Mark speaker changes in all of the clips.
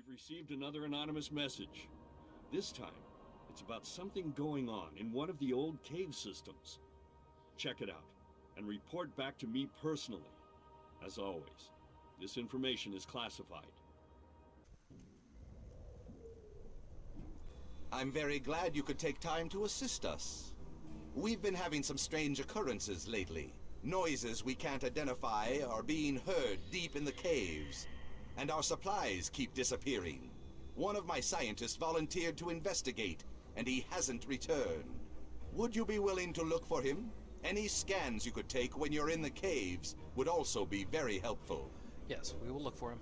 Speaker 1: We've received another anonymous message. This time, it's about something going on in one of the old cave systems. Check it out, and report back to me personally. As always, this information is classified.
Speaker 2: I'm very glad you could take time to assist us. We've been having some strange occurrences lately. Noises we can't identify are being heard deep in the caves, and our supplies keep disappearing. One of my scientists volunteered to investigate, and he hasn't returned. Would you be willing to look for him? Any scans you could take when you're in the caves would also be very helpful.
Speaker 3: Yes, we will look for him.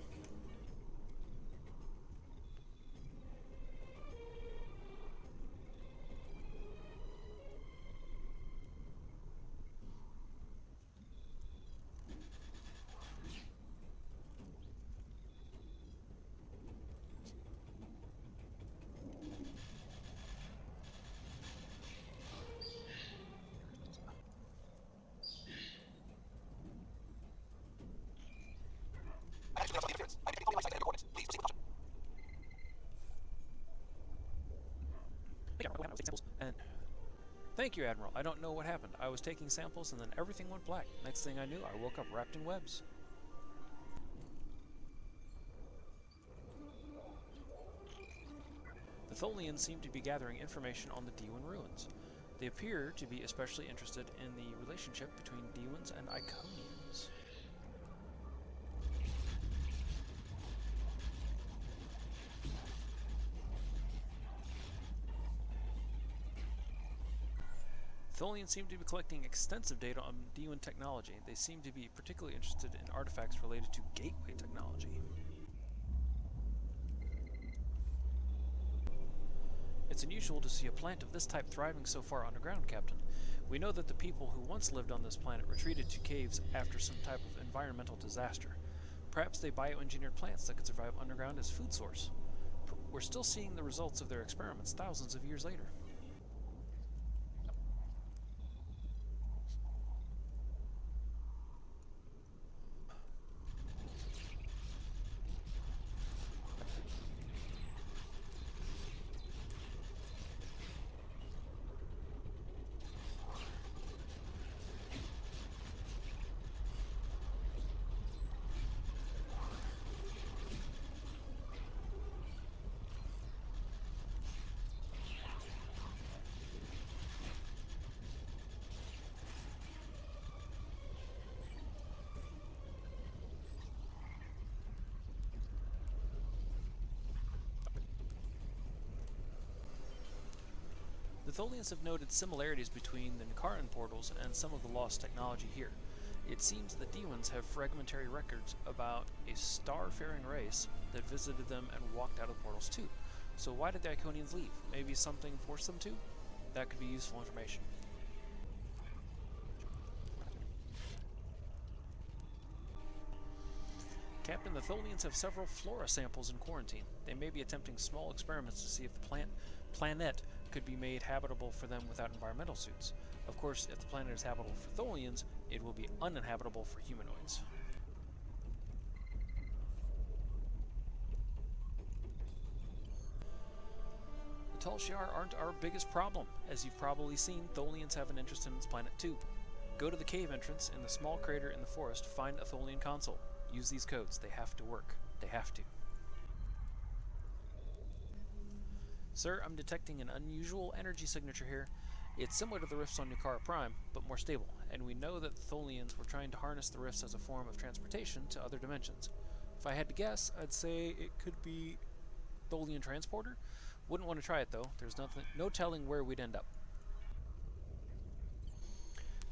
Speaker 3: And thank you, Admiral. I don't know what happened. I was taking samples and then everything went black. Next thing I knew, I woke up wrapped in webs. The Tholians seem to be gathering information on the D1 ruins. They appear to be especially interested in the relationship between D1s and Iconians. Tholians seem to be collecting extensive data on D1 technology. They seem to be particularly interested in artifacts related to gateway technology. It's unusual to see a plant of this type thriving so far underground, Captain. We know that the people who once lived on this planet retreated to caves after some type of environmental disaster. Perhaps they bioengineered plants that could survive underground as food source. We're still seeing the results of their experiments thousands of years later. The Tholians have noted similarities between the Nikaran portals and some of the lost technology here. It seems the D1s have fragmentary records about a star-faring race that visited them and walked out of the portals too. So why did the Iconians leave? Maybe something forced them to? That could be useful information. Captain, the Tholians have several flora samples in quarantine. They may be attempting small experiments to see if the planet could be made habitable for them without environmental suits. Of course, if the planet is habitable for Tholians, it will be uninhabitable for humanoids. The Tal Shiar aren't our biggest problem. As you've probably seen, Tholians have an interest in this planet too. Go to the cave entrance in the small crater in the forest, find a Tholian console. Use these codes. They have to work. They have to. Sir, I'm detecting an unusual energy signature here. It's similar to the rifts on Nukara Prime, but more stable, and we know that the Tholians were trying to harness the rifts as a form of transportation to other dimensions. If I had to guess, I'd say it could be Tholian transporter. Wouldn't want to try it though. There's no telling where we'd end up.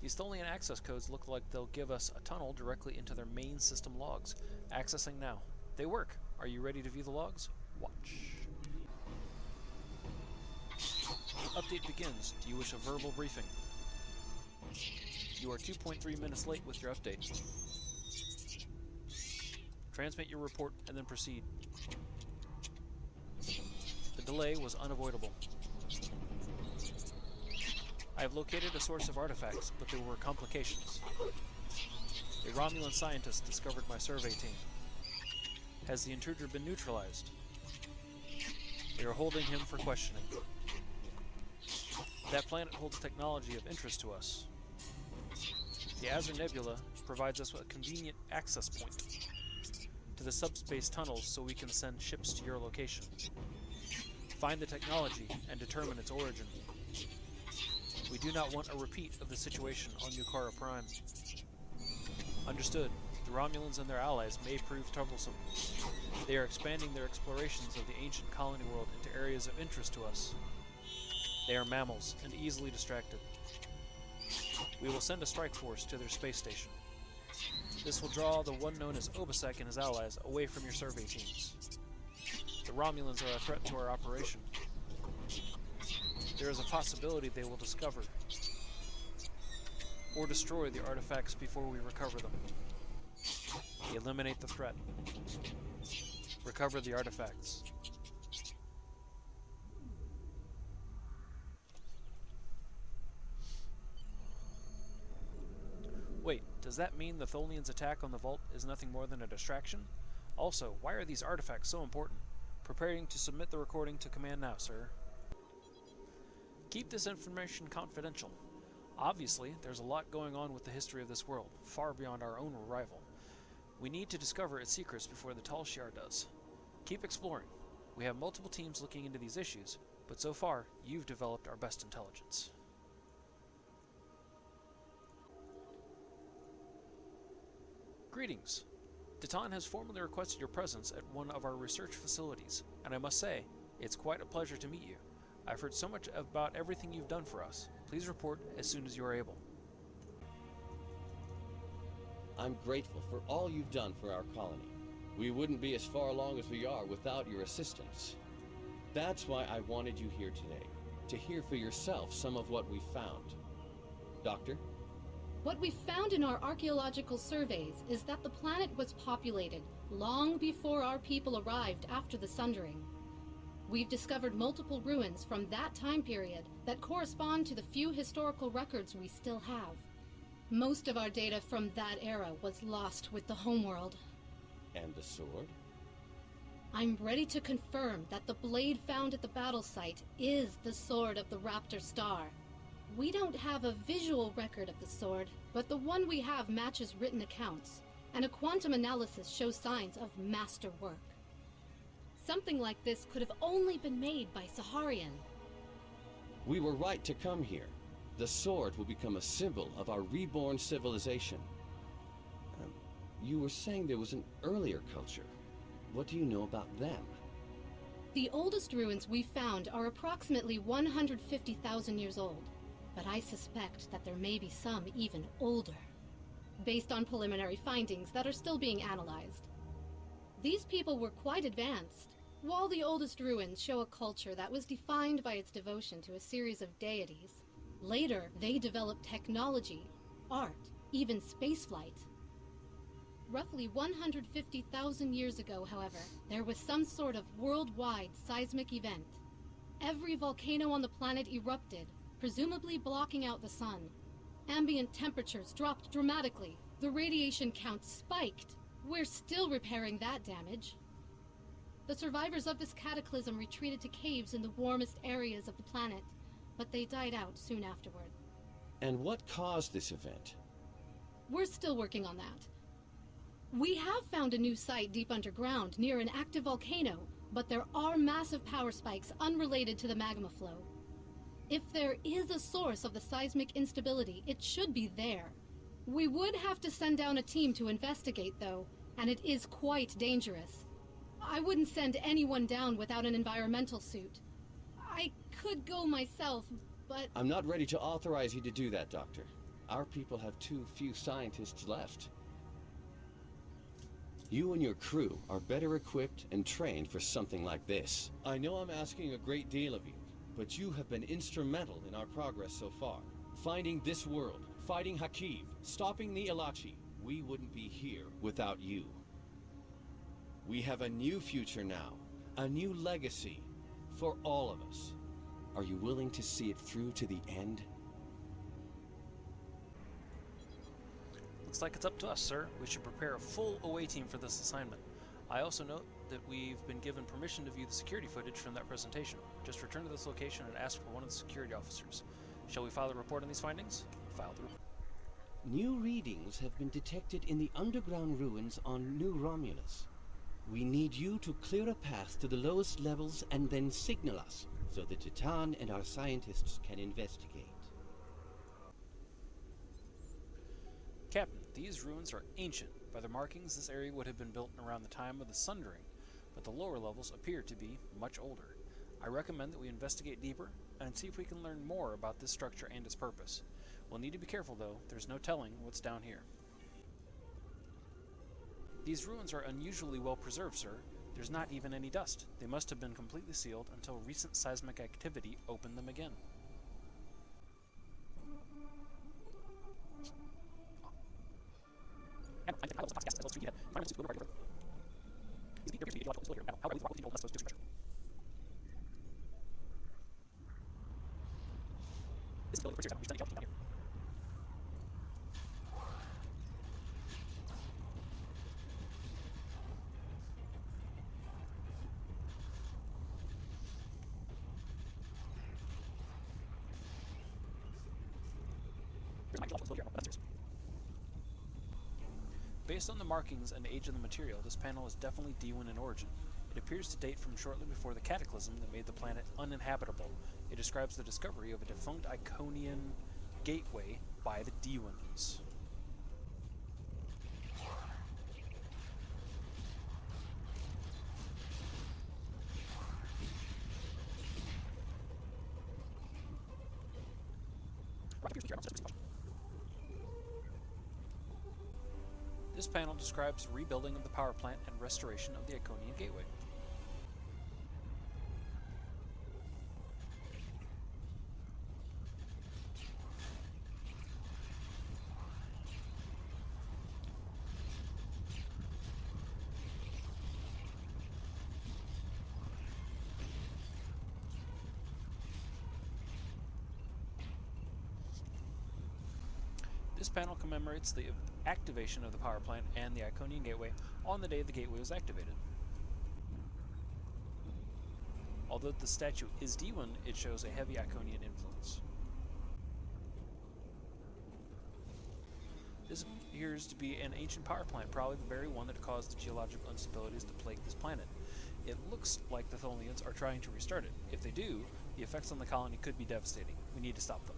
Speaker 3: These Tholian access codes look like they'll give us a tunnel directly into their main system logs. Accessing now. They work. Are you ready to view the logs? Watch. Update begins. Do you wish a verbal briefing? You are 2.3 minutes late with your update. Transmit your report and then proceed. The delay was unavoidable. I have located a source of artifacts, but there were complications. A Romulan scientist discovered my survey team. Has the intruder been neutralized? We are holding him for questioning. That planet holds technology of interest to us. The Azure Nebula provides us with a convenient access point to the subspace tunnels so we can send ships to your location. Find the technology and determine its origin. We do not want a repeat of the situation on Nukara Prime. Understood. The Romulans and their allies may prove troublesome. They are expanding their explorations of the ancient colony world into areas of interest to us. They are mammals and easily distracted. We will send a strike force to their space station. This will draw the one known as Obasek and his allies away from your survey teams. The Romulans are a threat to our operation. There is a possibility they will discover or destroy the artifacts before we recover them. Eliminate the threat. Recover the artifacts. Wait, does that mean the Tholians' attack on the vault is nothing more than a distraction? Also, why are these artifacts so important? Preparing to submit the recording to command now, sir. Keep this information confidential. Obviously, there's a lot going on with the history of this world, far beyond our own arrival. We need to discover its secrets before the Tal Shiar does. Keep exploring. We have multiple teams looking into these issues, but so far, you've developed our best intelligence. Greetings. Titan has formally requested your presence at one of our research facilities, and I must say, it's quite a pleasure to meet you. I've heard so much about everything you've done for us. Please report as soon as you are able.
Speaker 4: I'm grateful for all you've done for our colony. We wouldn't be as far along as we are without your assistance. That's why I wanted you here today, to hear for yourself some of what we found. Doctor?
Speaker 5: What we found in our archaeological surveys is that the planet was populated long before our people arrived after the Sundering. We've discovered multiple ruins from that time period that correspond to the few historical records we still have. Most of our data from that era was lost with the homeworld.
Speaker 4: And the sword?
Speaker 5: I'm ready to confirm that the blade found at the battle site is the sword of the Raptor Star. We don't have a visual record of the sword, but the one we have matches written accounts, and a quantum analysis shows signs of masterwork. Something like this could have only been made by Saharian.
Speaker 4: We were right to come here. The sword will become a symbol of our reborn civilization. You were saying there was an earlier culture. What do you know about them?
Speaker 5: The oldest ruins we found are approximately 150,000 years old, but I suspect that there may be some even older, based on preliminary findings that are still being analyzed. These people were quite advanced. While the oldest ruins show a culture that was defined by its devotion to a series of deities, later they developed technology, art, even spaceflight. Roughly 150,000 years ago, however, there was some sort of worldwide seismic event. Every volcano on the planet erupted, presumably blocking out the sun. Ambient temperatures dropped dramatically. The radiation count spiked. We're still repairing that damage. The survivors of this cataclysm retreated to caves in the warmest areas of the planet, but they died out soon afterward.
Speaker 4: And what caused this event?
Speaker 5: We're still working on that. We have found a new site deep underground near an active volcano, but there are massive power spikes unrelated to the magma flow. If there is a source of the seismic instability, it should be there. We would have to send down a team to investigate, though, and it is quite dangerous. I wouldn't send anyone down without an environmental suit. I could go myself, but...
Speaker 4: I'm not ready to authorize you to do that, Doctor. Our people have too few scientists left. You and your crew are better equipped and trained for something like this. I know I'm asking a great deal of you, but you have been instrumental in our progress so far. Finding this world, fighting Hakiv, stopping the Ilachi. We wouldn't be here without you. We have a new future now, a new legacy for all of us. Are you willing to see it through to the end?
Speaker 3: Looks like it's up to us, sir. We should prepare a full away team for this assignment. I also note that we've been given permission to view the security footage from that presentation. Just return to this location and ask for one of the security officers. Shall we file a report on these findings? File the report.
Speaker 4: New readings have been detected in the underground ruins on New Romulus. We need you to clear a path to the lowest levels and then signal us, so that Titan and our scientists can investigate.
Speaker 3: Captain, these ruins are ancient. By their markings, this area would have been built around the time of the Sundering, but the lower levels appear to be much older. I recommend that we investigate deeper and see if we can learn more about this structure and its purpose. We'll need to be careful, though. There's no telling what's down here. These ruins are unusually well preserved, sir. There's not even any dust. They must have been completely sealed until recent seismic activity opened them again. Based on the markings and age of the material, this panel is definitely D1 in origin. It appears to date from shortly before the cataclysm that made the planet uninhabitable. It describes the discovery of a defunct Iconian gateway by the D1s. This panel describes rebuilding of the power plant and restoration of the Iconian gateway. This panel commemorates the activation of the power plant and the Iconian gateway on the day the gateway was activated. Although the statue is D1, it shows a heavy Iconian influence. This appears to be an ancient power plant, probably the very one that caused the geological instabilities that plague this planet. It looks like the Tholians are trying to restart it. If they do, the effects on the colony could be devastating. We need to stop them.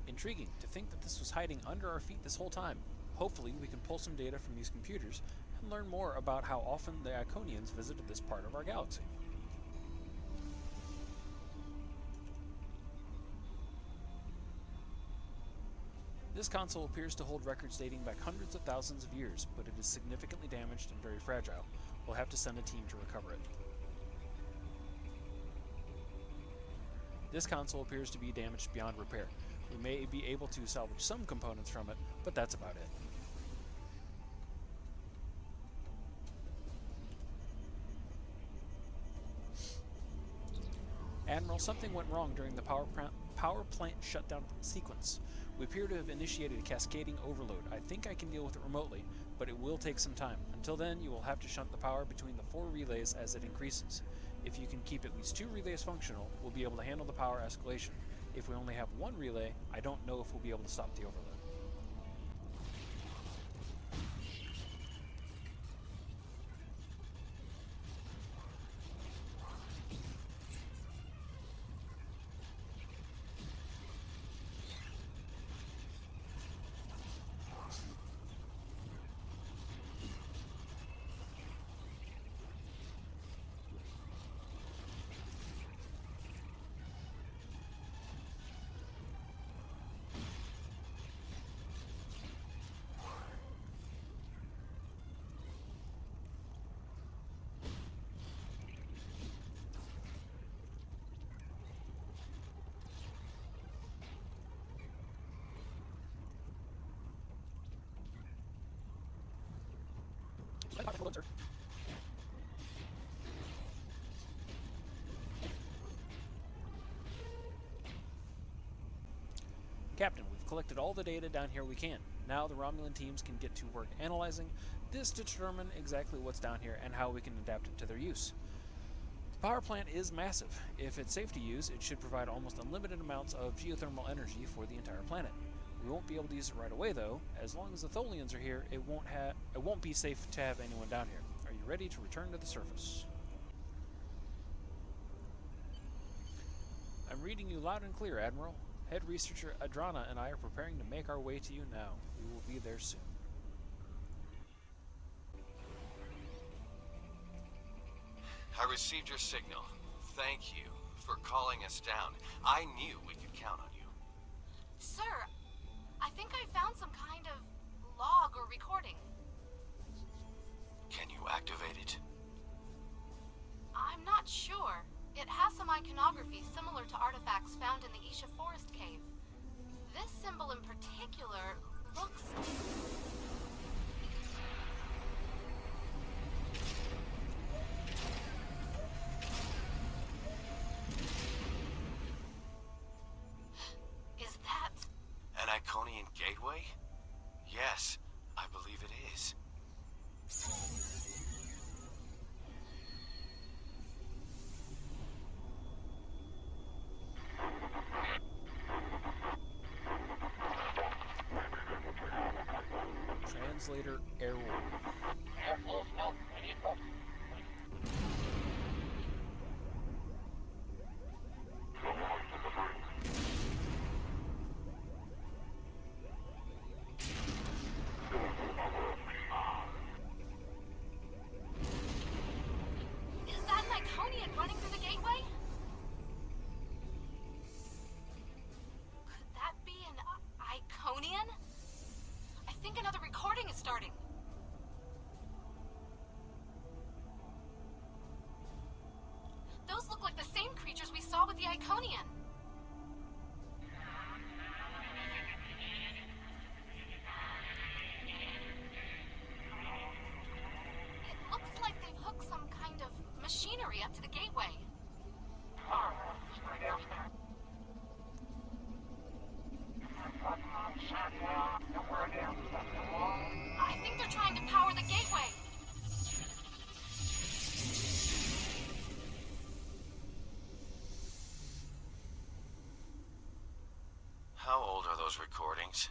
Speaker 3: Intriguing to think that this was hiding under our feet this whole time. Hopefully we can pull some data from these computers and learn more about how often the Iconians visited this part of our galaxy. This console appears to hold records dating back hundreds of thousands of years, but it is significantly damaged and very fragile. We'll have to send a team to recover it. This console appears to be damaged beyond repair. We may be able to salvage some components from it, but that's about it. Admiral, something went wrong during the power plant shutdown sequence. We appear to have initiated a cascading overload. I think I can deal with it remotely, but it will take some time. Until then, you will have to shunt the power between the 4 relays as it increases. If you can keep at least 2 relays functional, we'll be able to handle the power escalation. If we only have 1 relay, I don't know if we'll be able to stop the overload. Captain, we've collected all the data down here we can. Now the Romulan teams can get to work analyzing this to determine exactly what's down here and how we can adapt it to their use. The power plant is massive. If it's safe to use, it should provide almost unlimited amounts of geothermal energy for the entire planet. We won't be able to use it right away though. As long as the Tholians are here, it won't be safe to have anyone down here. Are you ready to return to the surface? I'm reading you loud and clear, Admiral. Head researcher Adrana and I are preparing to make our way to you now. We will be there soon.
Speaker 4: I received your signal. Thank you for calling us down. I knew we could count on you.
Speaker 5: Sir, I think I found some kind of log or recording.
Speaker 4: Can you activate it?
Speaker 5: I'm not sure. It has some iconography similar to artifacts found in the Isha Forest Cave. This symbol in particular looks... Is that...
Speaker 4: An Iconian gateway? Yes, I believe it is.
Speaker 3: Translator error.
Speaker 5: Is that an Iconian running through the gateway? Could that be an Iconian? I think another recording is starting. Those look like the same creatures we saw with the Iconian. It looks like they've hooked some kind of machinery up to the gateway. I think they're trying to power the gateway.
Speaker 4: How old are those recordings?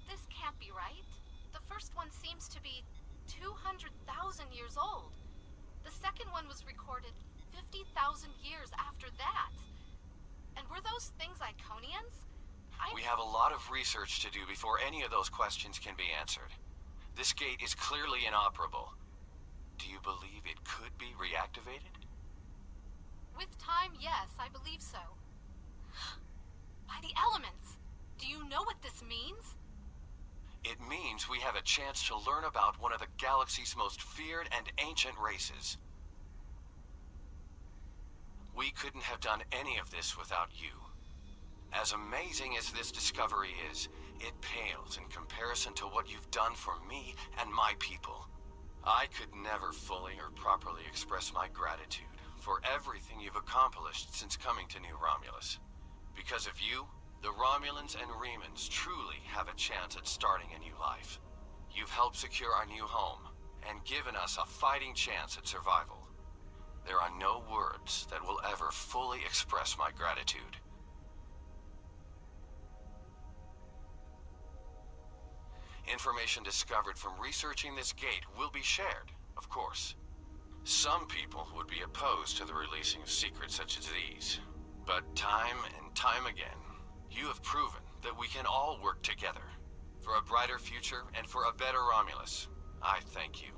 Speaker 5: This can't be right. The first one seems to be 200,000 years old. The second one was recorded 50,000 years after that. And were those things Iconians?
Speaker 4: We have a lot of research to do before any of those questions can be answered. This gate is clearly inoperable. Do you believe it could be reactivated?
Speaker 5: With time, yes, I believe so. By the elements! Do you know what this means?
Speaker 4: It means we have a chance to learn about one of the galaxy's most feared and ancient races. We couldn't have done any of this without you. As amazing as this discovery is, it pales in comparison to what you've done for me and my people. I could never fully or properly express my gratitude for everything you've accomplished since coming to New Romulus. Because of you, the Romulans and Remans truly have a chance at starting a new life. You've helped secure our new home, and given us a fighting chance at survival. There are no words that will ever fully express my gratitude. Information discovered from researching this gate will be shared, of course. Some people would be opposed to the releasing of secrets such as these. But time and time again, you have proven that we can all work together. For a brighter future and for a better Romulus, I thank you.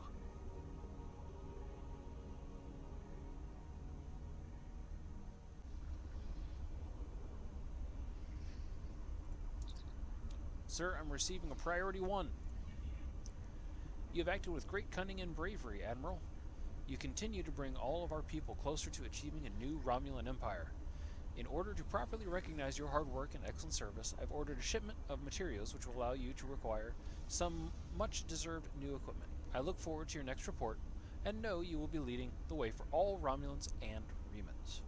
Speaker 3: Sir, I'm receiving a Priority 1. You have acted with great cunning and bravery, Admiral. You continue to bring all of our people closer to achieving a new Romulan empire. In order to properly recognize your hard work and excellent service, I've ordered a shipment of materials which will allow you to acquire some much-deserved new equipment. I look forward to your next report, and know you will be leading the way for all Romulans and Remans.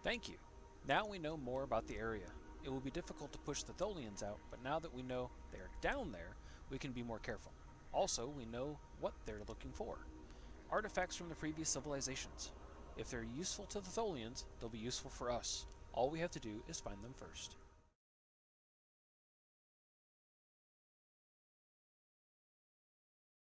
Speaker 3: Thank you. Now we know more about the area. It will be difficult to push the Tholians out, but now that we know they are down there, we can be more careful. Also, we know what they're looking for. Artifacts from the previous civilizations. If they're useful to the Tholians, they'll be useful for us. All we have to do is find them first.